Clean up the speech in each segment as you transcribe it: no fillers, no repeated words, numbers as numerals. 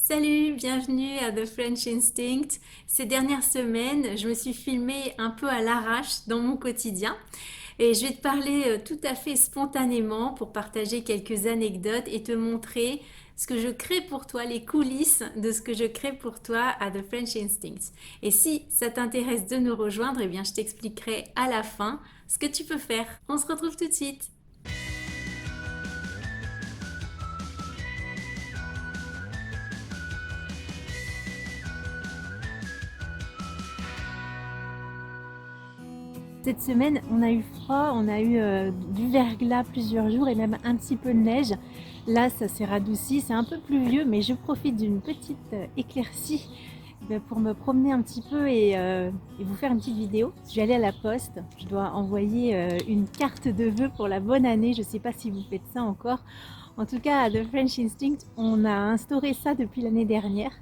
Salut, bienvenue à The French Instinct. Ces dernières semaines, je me suis filmée un peu à l'arrache dans mon quotidien et je vais te parler tout à fait spontanément pour partager quelques anecdotes et te montrer ce que je crée pour toi, les coulisses de ce que je crée pour toi à The French Instinct. Et si ça t'intéresse de nous rejoindre, eh bien je t'expliquerai à la fin ce que tu peux faire. On se retrouve tout de suite. Cette semaine, on a eu froid, on a eu du verglas plusieurs jours et même un petit peu de neige. Là, ça s'est radouci, c'est un peu pluvieux, mais je profite d'une petite éclaircie pour me promener un petit peu et vous faire une petite vidéo. Je vais aller à la poste, je dois envoyer une carte de vœux pour la bonne année. Je ne sais pas si vous faites ça encore. En tout cas, à The French Instinct, on a instauré ça depuis l'année dernière.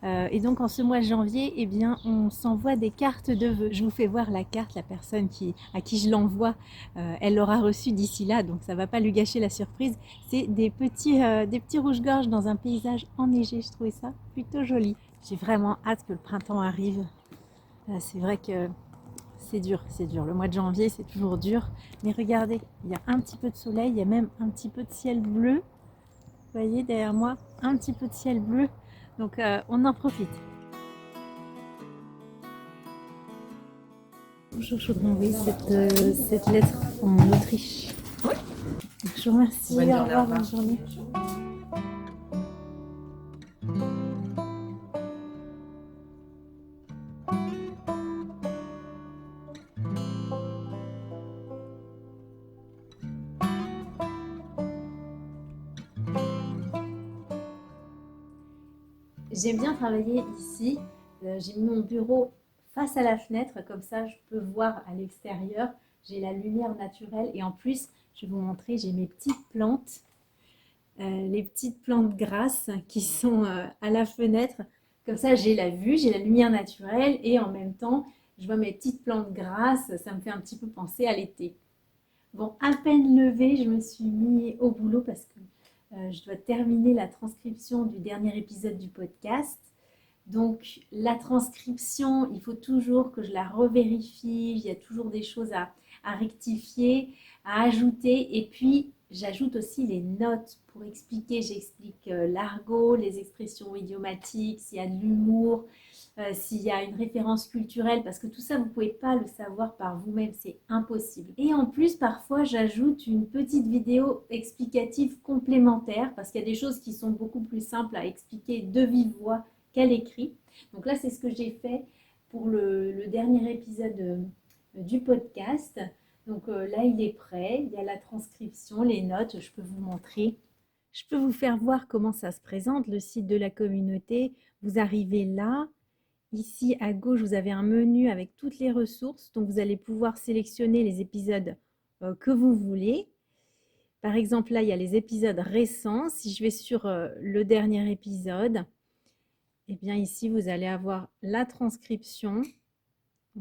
Et donc en ce mois de janvier, eh bien, on s'envoie des cartes de vœux. Je vous fais voir la carte, la personne à qui je l'envoie, elle l'aura reçue d'ici là, donc ça ne va pas lui gâcher la surprise. C'est des petits rouges-gorges dans un paysage enneigé, je trouvais ça plutôt joli. J'ai vraiment hâte que le printemps arrive. C'est vrai que c'est dur, c'est dur. Le mois de janvier, c'est toujours dur. Mais regardez, il y a un petit peu de soleil, il y a même un petit peu de ciel bleu. Vous voyez derrière moi, un petit peu de ciel bleu. Donc on en profite. Bonjour, je voudrais envoyer cette lettre en Autriche. Oui. Je vous remercie. Bonne journée. Au revoir, bonne journée. J'aime bien travailler ici. J'ai mis mon bureau face à la fenêtre, comme ça je peux voir à l'extérieur. J'ai la lumière naturelle et en plus, je vais vous montrer, j'ai mes petites plantes, les petites plantes grasses qui sont à la fenêtre. Comme ça, j'ai la vue, j'ai la lumière naturelle et en même temps, je vois mes petites plantes grasses. Ça me fait un petit peu penser à l'été. Bon, à peine levée, je me suis mis au boulot parce que je dois terminer la transcription du dernier épisode du podcast. Donc la transcription, il faut toujours que je la revérifie, il y a toujours des choses à rectifier, à ajouter. Et puis j'ajoute aussi les notes pour expliquer, j'explique l'argot, les expressions idiomatiques, s'il y a de l'humour, s'il y a une référence culturelle, parce que tout ça, vous ne pouvez pas le savoir par vous-même, c'est impossible. Et en plus, parfois, j'ajoute une petite vidéo explicative complémentaire, parce qu'il y a des choses qui sont beaucoup plus simples à expliquer de vive voix qu'à l'écrit. Donc là, c'est ce que j'ai fait pour le dernier épisode du podcast. Donc là, il est prêt, il y a la transcription, les notes, je peux vous montrer. Je peux vous faire voir comment ça se présente, le site de la communauté. Vous arrivez là. Ici, à gauche, vous avez un menu avec toutes les ressources. Donc, vous allez pouvoir sélectionner les épisodes que vous voulez. Par exemple, là, il y a les épisodes récents. Si je vais sur le dernier épisode, eh bien ici, vous allez avoir la transcription.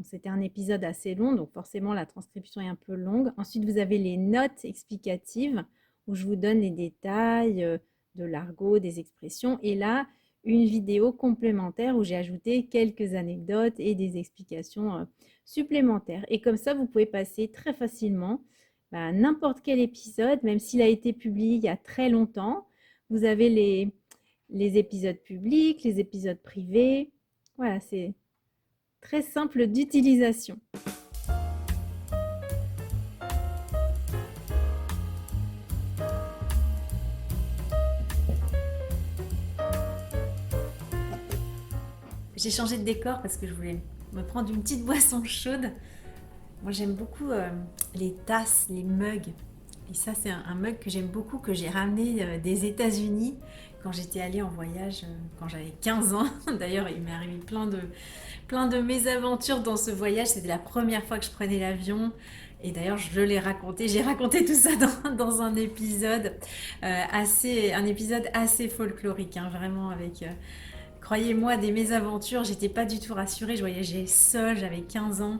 C'était un épisode assez long, donc forcément, la transcription est un peu longue. Ensuite, vous avez les notes explicatives où je vous donne les détails de l'argot, des expressions. Et là, une vidéo complémentaire où j'ai ajouté quelques anecdotes et des explications supplémentaires. Et comme ça, vous pouvez passer très facilement n'importe quel épisode, même s'il a été publié il y a très longtemps. Vous avez les épisodes publics, les épisodes privés. Voilà, c'est très simple d'utilisation. J'ai changé de décor parce que je voulais me prendre une petite boisson chaude. Moi, j'aime beaucoup les tasses, les mugs. Et ça, c'est un mug que j'aime beaucoup, que j'ai ramené des États-Unis quand j'étais allée en voyage, quand j'avais 15 ans. D'ailleurs, il m'est arrivé plein de mésaventures dans ce voyage. C'était la première fois que je prenais l'avion. Et d'ailleurs, je l'ai raconté. J'ai raconté tout ça dans un épisode un épisode assez folklorique, hein, vraiment avec croyez-moi, des mésaventures, j'étais pas du tout rassurée, je voyageais seule, j'avais 15 ans.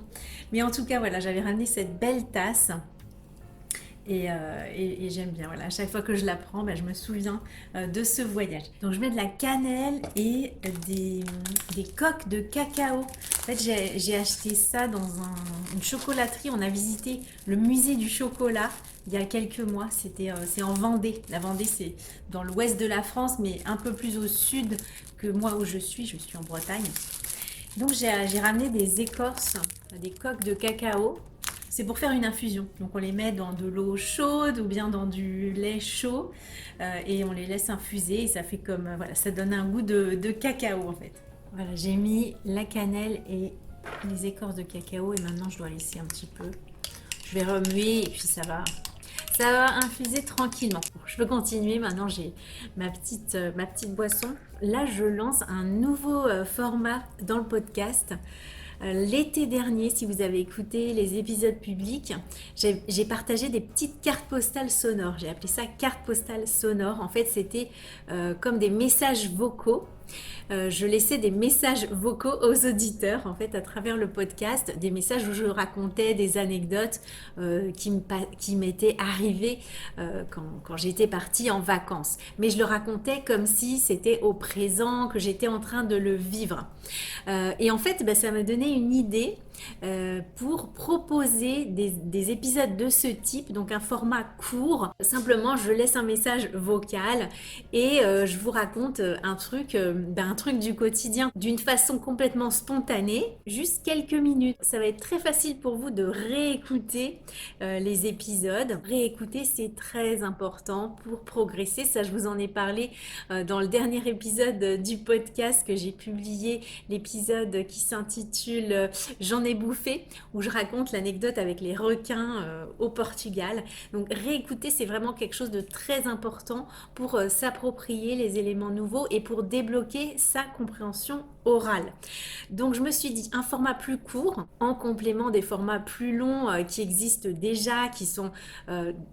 Mais en tout cas, voilà, j'avais ramené cette belle tasse. et j'aime bien. Voilà, à chaque fois que je la prends, je me souviens de ce voyage. Donc je mets de la cannelle et des coques de cacao. En fait, j'ai acheté ça dans une chocolaterie. On a visité le musée du chocolat il y a quelques mois. C'est en Vendée. La Vendée, c'est dans l'ouest de la France, mais un peu plus au sud que moi où je suis. Je suis en Bretagne. Donc j'ai ramené des écorces, des coques de cacao. C'est pour faire une infusion. Donc on les met dans de l'eau chaude ou bien dans du lait chaud et on les laisse infuser et ça fait comme voilà, ça donne un goût de cacao en fait. Voilà, j'ai mis la cannelle et les écorces de cacao et maintenant je dois laisser un petit peu. Je vais remuer et puis ça va infuser tranquillement. Bon, je peux continuer. Maintenant, j'ai ma petite boisson. Là, je lance un nouveau format dans le podcast. L'été dernier, si vous avez écouté les épisodes publics, j'ai partagé des petites cartes postales sonores. J'ai appelé ça cartes postales sonores. En fait, c'était comme des messages vocaux. Je laissais des messages vocaux aux auditeurs en fait à travers le podcast, des messages où je racontais des anecdotes qui m'étaient arrivées quand j'étais partie en vacances. Mais je le racontais comme si c'était au présent, que j'étais en train de le vivre. Et en fait, ça m'a donné une idée pour proposer des épisodes de ce type, donc un format court. Simplement, je laisse un message vocal et je vous raconte un truc du quotidien d'une façon complètement spontanée, juste quelques minutes. Ça va être très facile pour vous de réécouter les épisodes. Réécouter, c'est très important pour progresser. Ça, je vous en ai parlé dans le dernier épisode du podcast que j'ai publié, l'épisode qui s'intitule J'en ai bouffé, où je raconte l'anecdote avec les requins au Portugal. Donc réécouter, c'est vraiment quelque chose de très important pour s'approprier les éléments nouveaux et pour débloquer sa compréhension orale. Donc je me suis dit un format plus court en complément des formats plus longs qui existent déjà, qui sont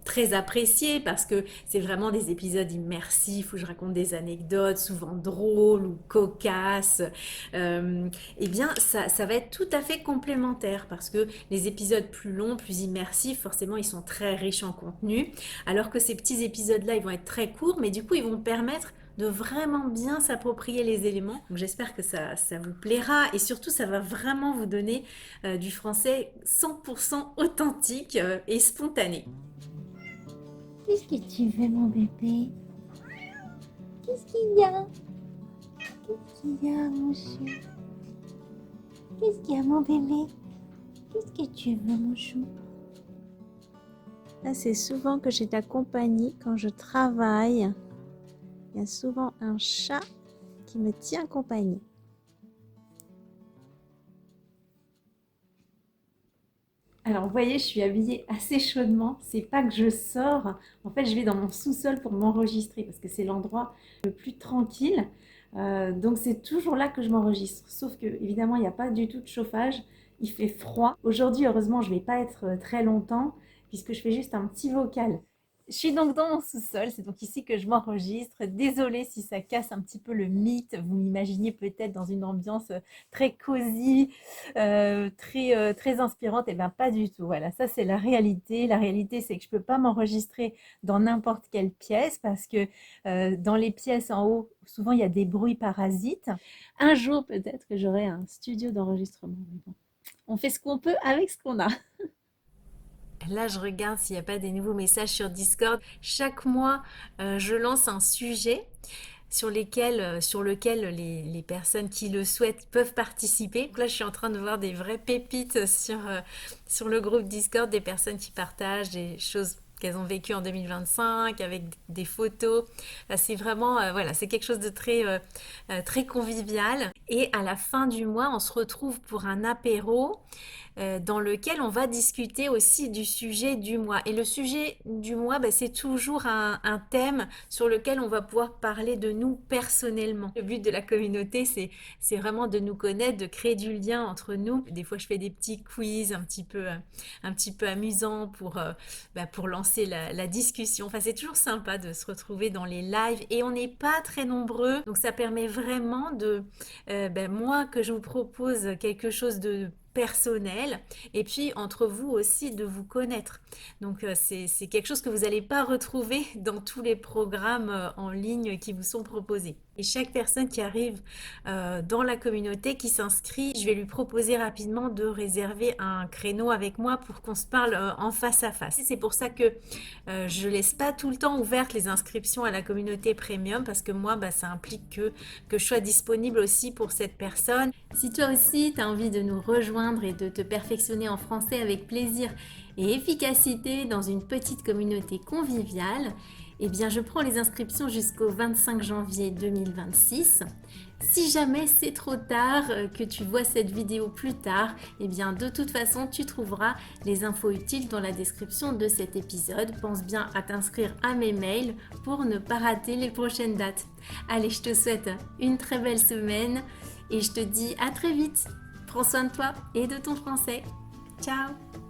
très appréciés parce que c'est vraiment des épisodes immersifs où je raconte des anecdotes souvent drôles ou cocasses. Eh bien ça va être tout à fait complémentaire parce que les épisodes plus longs, plus immersifs, forcément ils sont très riches en contenu, alors que ces petits épisodes-là ils vont être très courts, mais du coup ils vont permettre de vraiment bien s'approprier les éléments. Donc j'espère que ça vous plaira et surtout ça va vraiment vous donner du français 100% authentique et spontané. Qu'est-ce que tu veux, mon bébé? Qu'est-ce qu'il y a? Qu'est-ce qu'il y a, mon chou? Qu'est-ce qu'il y a, mon bébé? Qu'est-ce que tu veux, mon chou? Là, c'est souvent que j'ai ta compagnie quand je travaille. Il y a souvent un chat qui me tient compagnie. Alors, vous voyez, je suis habillée assez chaudement. C'est pas que je sors. En fait, je vais dans mon sous-sol pour m'enregistrer parce que c'est l'endroit le plus tranquille. Donc, c'est toujours là que je m'enregistre. Sauf que, évidemment, il n'y a pas du tout de chauffage. Il fait froid. Aujourd'hui, heureusement, je ne vais pas être très longtemps puisque je fais juste un petit vocal. Je suis donc dans mon sous-sol, c'est donc ici que je m'enregistre. Désolée si ça casse un petit peu le mythe. Vous m'imaginiez peut-être dans une ambiance très cosy, très inspirante. Eh bien, pas du tout. Voilà, ça c'est la réalité. La réalité, c'est que je ne peux pas m'enregistrer dans n'importe quelle pièce parce que dans les pièces en haut, souvent il y a des bruits parasites. Un jour, peut-être que j'aurai un studio d'enregistrement. Mais bon, on fait ce qu'on peut avec ce qu'on a. Là, je regarde s'il n'y a pas des nouveaux messages sur Discord. Chaque mois, je lance un sujet sur lequel les personnes qui le souhaitent peuvent participer. Donc là, je suis en train de voir des vraies pépites sur le groupe Discord, des personnes qui partagent des choses qu'elles ont vécues en 2025 avec des photos. Là, c'est vraiment, voilà, c'est quelque chose de très convivial. Et à la fin du mois, on se retrouve pour un apéro dans lequel on va discuter aussi du sujet du mois. Et le sujet du mois, c'est toujours un thème sur lequel on va pouvoir parler de nous personnellement. Le but de la communauté, c'est vraiment de nous connaître, de créer du lien entre nous. Des fois, je fais des petits quiz un petit peu amusants pour lancer la discussion. Enfin, c'est toujours sympa de se retrouver dans les lives et on n'est pas très nombreux. Donc, ça permet vraiment moi, que je vous propose quelque chose de personnel et puis entre vous aussi de vous connaître. Donc c'est quelque chose que vous n'allez pas retrouver dans tous les programmes en ligne qui vous sont proposés. Et chaque personne qui arrive dans la communauté, qui s'inscrit, je vais lui proposer rapidement de réserver un créneau avec moi pour qu'on se parle en face à face. C'est pour ça que je laisse pas tout le temps ouvertes les inscriptions à la communauté premium parce que moi, ça implique que je sois disponible aussi pour cette personne. Si toi aussi tu as envie de nous rejoindre et de te perfectionner en français avec plaisir et efficacité dans une petite communauté conviviale, eh bien je prends les inscriptions jusqu'au 25 janvier 2026. Si jamais c'est trop tard, que tu vois cette vidéo plus tard, eh bien de toute façon tu trouveras les infos utiles dans la description de cet épisode. Pense bien à t'inscrire à mes mails pour ne pas rater les prochaines dates. Allez, je te souhaite une très belle semaine et je te dis à très vite. Prends soin de toi et de ton français. Ciao!